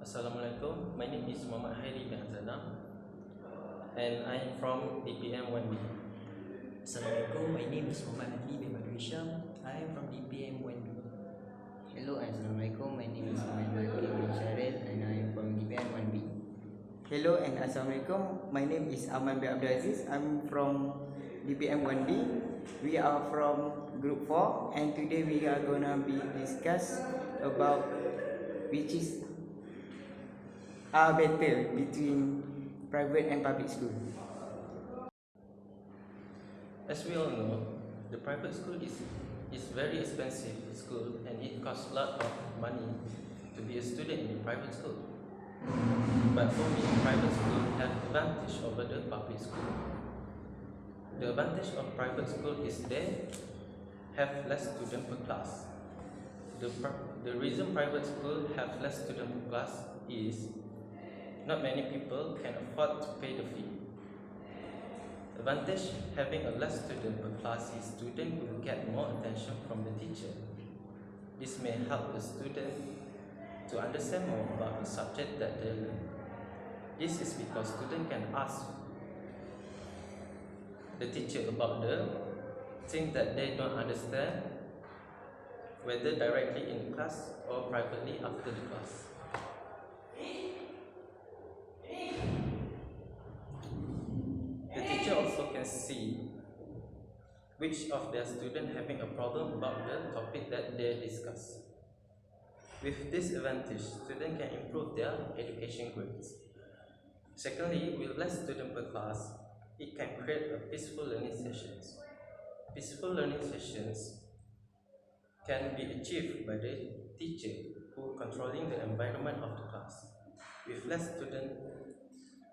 Assalamualaikum. My name is Muhammad Hairi bin Azana and I am from DPM 1B. Assalamualaikum, my name is Muhammad Adli bin Badru Hisham. I am from DPM 1B. Hello, Assalamualaikum. My name is Muhammad Makin bin Syaril and I am from DPM 1B. Hello and Assalamualaikum. My name is Aman bin Abdul Aziz. I'm from DPM 1B. We are from Group 4 and today we are gonna be discuss about which is better between private and public school. As we all know, the private school is very expensive school and it costs a lot of money to be a student in the private school. But for me, private school have advantage over the public school. The advantage of private school is they have less student per class. The reason private school have less student per class is not many people can afford to pay the fee. Advantage having a less student per class is student will get more attention from the teacher. This may help the student to understand more about the subject that they learn. This is because student can ask the teacher about the thing that they don't understand, whether directly in the class or privately after the class. The teacher also can see which of their students having a problem about the topic that they discuss. With this advantage, students can improve their education grades. Secondly, with less students per class, it can create a peaceful learning sessions. Peaceful learning sessions can be achieved by the teacher who controlling the environment of the class. With less students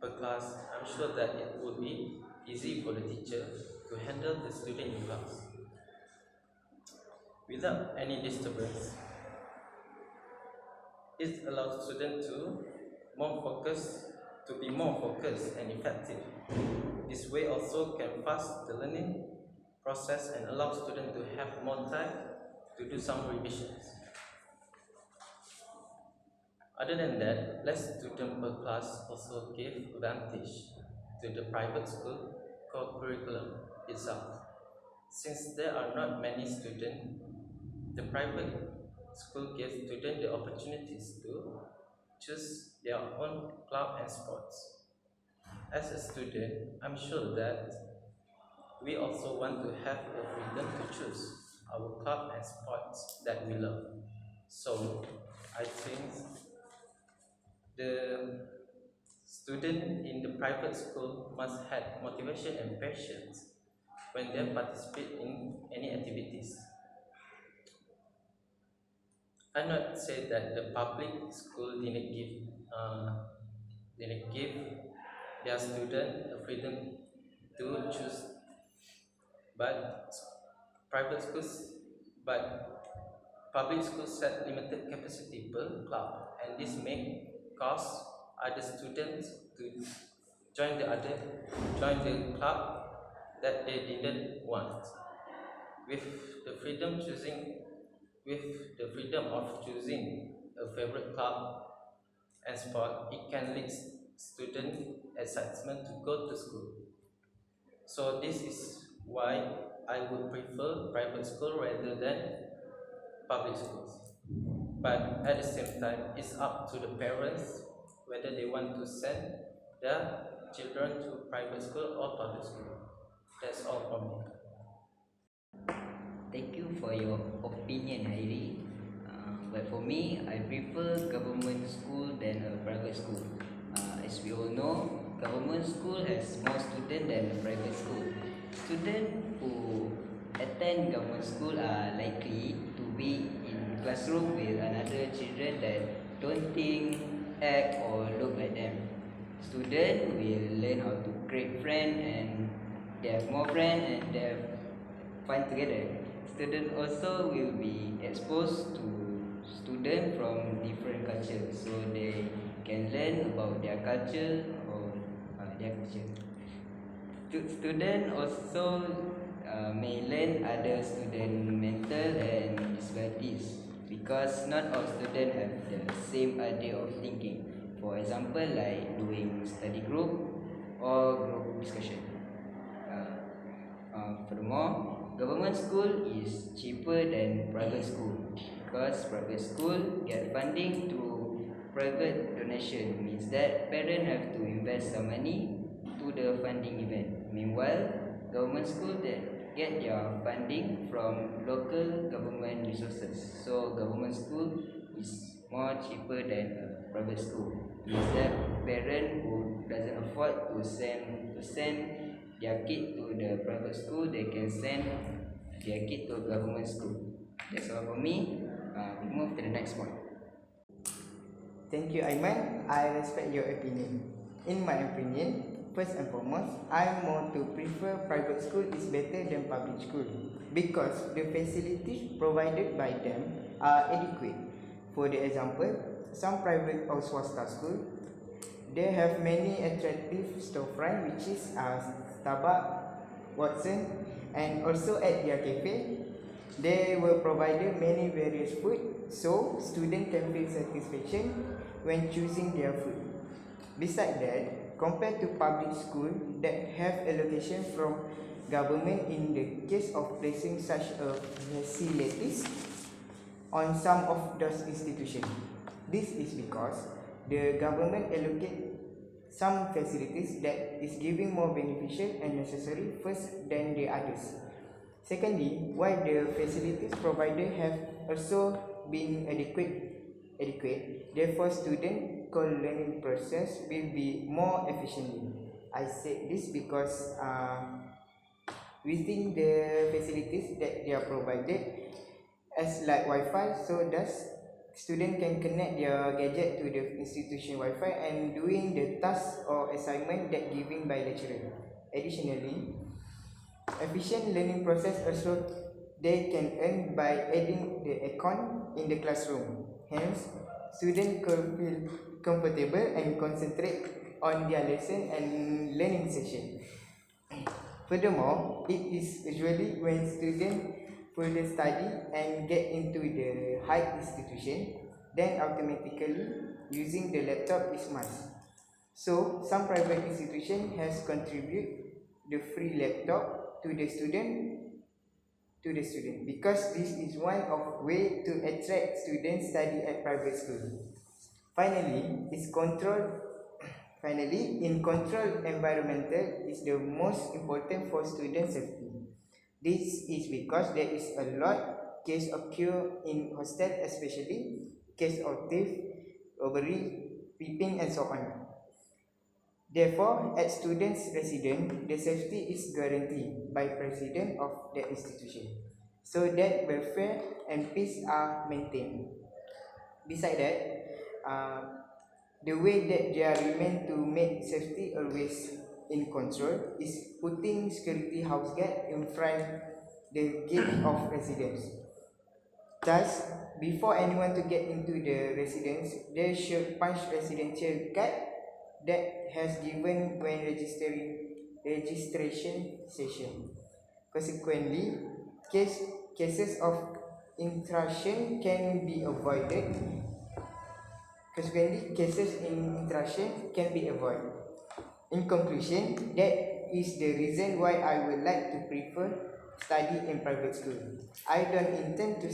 per class, I'm sure that it would be easy for the teacher to handle the student in class without any disturbance. It allows students to be more focused and effective. This way also can fast the learning process and allow students to have more time to do some revisions. Other than that, less students per class also give advantage to the private school curriculum itself. Since there are not many students, the private school gives students the opportunities to choose their own club and sports. As a student, I'm sure that we also want to have the freedom to choose our club and sports that we love. So I think the student in the private school must have motivation and patience when they participate in any activities. I not say that the public school didn't give their student the freedom to choose, but private schools, but public schools set limited capacity per club, and this may cause other students to join the club that they didn't want. With the freedom of choosing a favorite club and sport, it can lead student excitement to go to school. So this is why I would prefer private school rather than public schools. But at the same time, it's up to the parents whether they want to send their children to private school or public school. That's all from me. Thank you for your opinion, Hairi. But for me, I prefer government school than a private school. As we all know, government school has more students than a private school. Students who attend government school are likely to be in classroom with another children that don't think, act or look like them. Students will learn how to create friends and they have more friends and they have fun together. Students also will be exposed to students from different cultures, so they can learn about their culture or their culture. Students also may learn other student mental and disabilities. because not all students have the same idea of thinking. For example, like doing study group or group discussion. Furthermore, government school is cheaper than private school because private school get funding through private donation, means that parents have to invest some money to the funding event. Meanwhile, government school that get their funding from local government resources. So government school is more cheaper than a private school. Means that parent who doesn't afford to send their kid to the private school, they can send their kid to a government school. That's all for me. We move to the next point. Thank you, Aiman. I respect your opinion. In my opinion, first and foremost, I more to prefer private school is better than public school because the facilities provided by them are adequate. For the example, some private or swasta school, they have many attractive storefront which is Starbucks, Watson, and also at their cafe, they will provide many various food, so students can feel satisfaction when choosing their food. Besides that, compared to public school that have allocation from government in the case of placing such a facilities on some of those institutions. This is because the government allocate some facilities that is giving more beneficial and necessary first than the others. Secondly, while the facilities provided have also been adequate, therefore student co-learning process will be more efficiently. I said this because within the facilities that they are provided as like Wi-Fi, so thus student can connect their gadget to the institution Wi-Fi and doing the task or assignment that given by lecturer. Additionally, efficient learning process also they can earn by adding the aircon in the classroom. Hence, students can feel comfortable and concentrate on their lesson and learning session. Furthermore, it is usually when students further study and get into the high institution, then automatically using the laptop is must. So, some private institution has contributed the free laptop to the student because this is one of way to attract students study at private school. Finally, in controlled environmental is the most important for student safety. This is because there is a lot case occur in hostel, especially case of thief, robbery, peeping and so on. Therefore, at students' residence, the safety is guaranteed by president of the institution, so that welfare and peace are maintained. Besides that, the way that they are remain to make safety always in control is putting security house guard in front the gate of residence. Thus, before anyone to get into the residence, they should punch residential card that has given when registration session. Consequently, cases of intrusion can be avoided. In conclusion, that is the reason why I would like to prefer study in private school. I don't intend to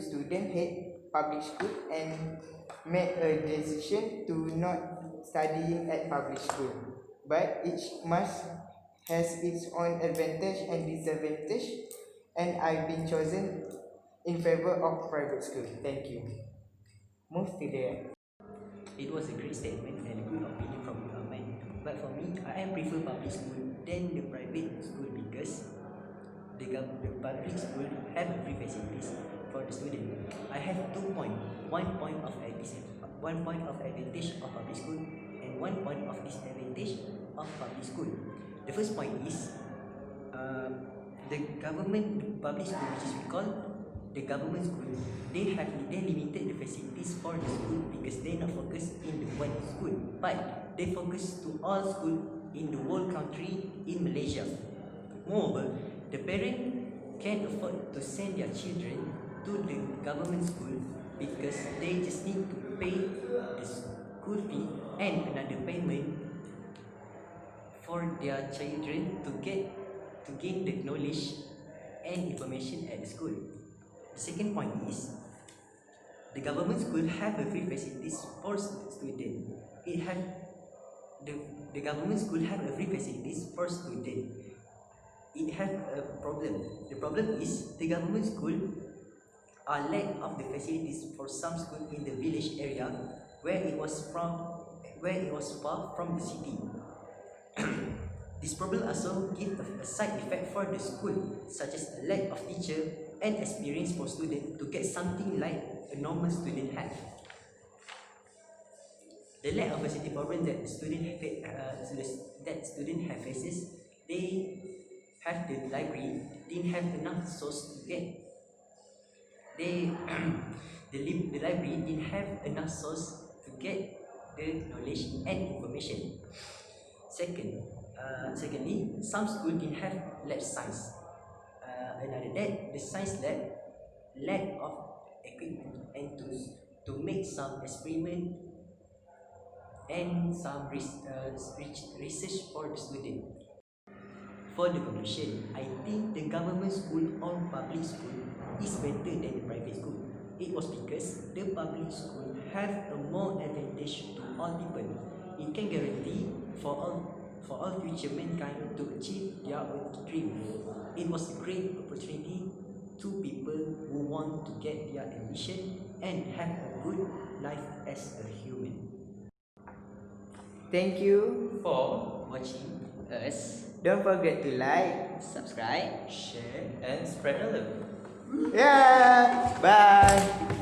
student hate public school and make a decision to not studying at public school. But each must has its own advantage and disadvantage, and I've been chosen in favor of private school. Thank you. Move to the It was a great statement and a good opinion from you, Ahmad. But for me, I prefer public school than the private school because the public school have a free facilities for the student. I have 2 points. One point of advantage of public school and one point of disadvantage of public school. The first point is the public school, which is we call the government school, they limited the facilities for the school because they not focused in the one school, but they focus to all school in the whole country in Malaysia. Moreover, the parent can afford to send their children to the government school because they just need to pay the school fee and another payment for their children to gain the knowledge and information at the school. The second point is the government school have a free facilities for student. The government school have a free facilities for student. It have a problem. The problem is the government school are lack of the facilities for some school in the village area where it was far from the city. This problem also give a side effect for the school, such as a lack of teacher and experience for students to get something like a normal student have. The lack of facility problem that student have faces, they have the library didn't have enough source to get. The library didn't have enough source to get the knowledge and information. Secondly, some schools didn't have lab science. Another that the science lab lack of equipment and tools to make some experiment and some research for the student. For the conclusion, I think the government school or public school is better than the private school. It was because the public school have a more advantage to all people. It can guarantee for all future mankind to achieve their own dream. It was a great opportunity to people who want to get their ambition and have a good life as a human. Thank you. For Watching, Us, Don't forget to like. subscribe. share. and spread the love. Yeah. Bye.